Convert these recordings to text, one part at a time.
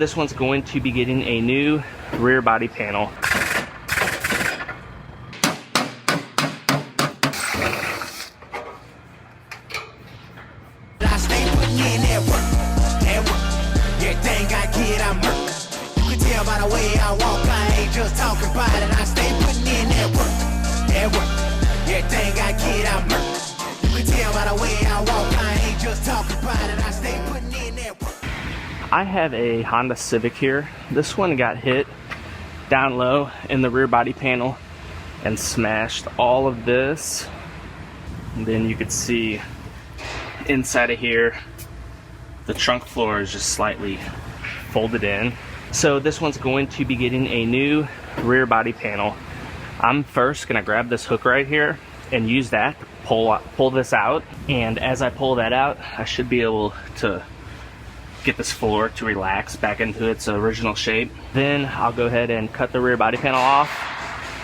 This one's going to be getting a new rear body panel. I have a Honda Civic here. This one got hit down low in the rear body panel and smashed all of this. And then you could see inside of here, the trunk floor is just slightly folded in. So this one's going to be getting a new rear body panel. I'm first gonna grab this hook right here and use that to pull this out. And as I pull that out, I should be able to get this floor to relax back into its original shape. Then I'll go ahead and cut the rear body panel off,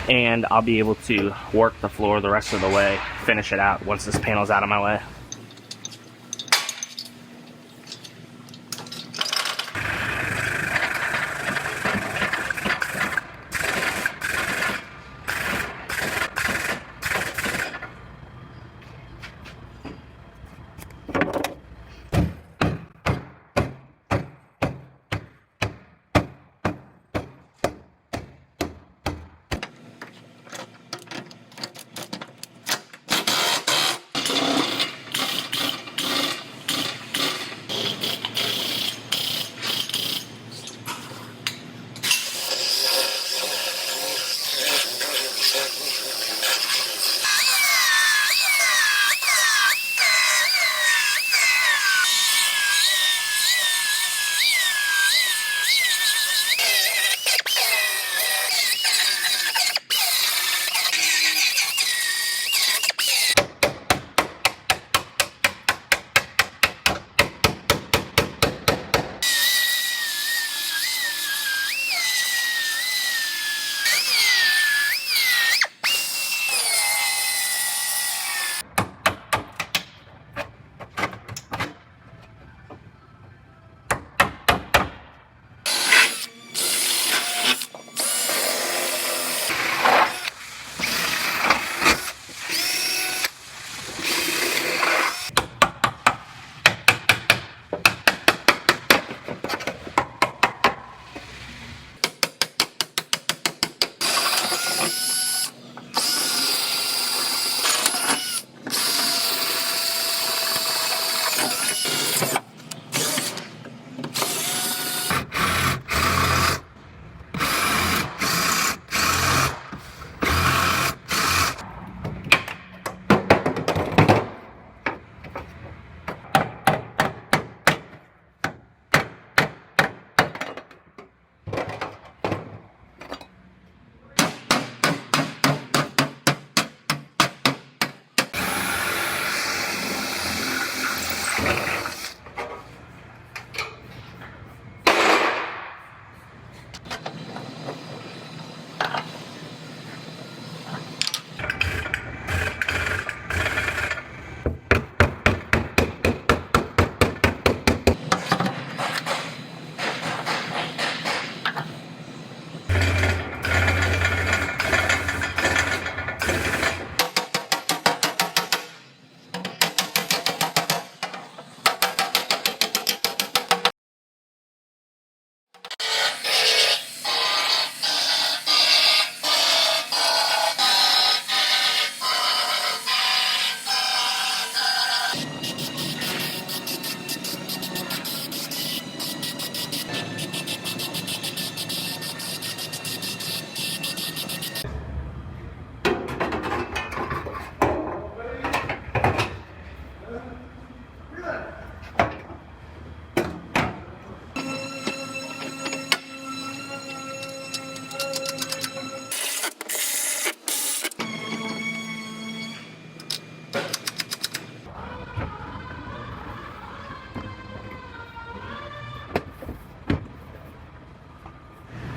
and I'll be able to work the floor the rest of the way, finish it out once this panel's out of my way.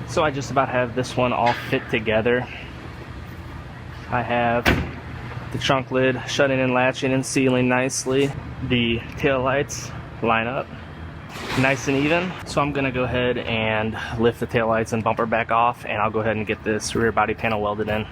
So I just about have this one all fit together. I have the trunk lid shutting and latching and sealing nicely. The tail lights line up. nice and even. So I'm gonna go ahead and lift the taillights and bumper back off, and I'll go ahead and get this rear body panel welded in.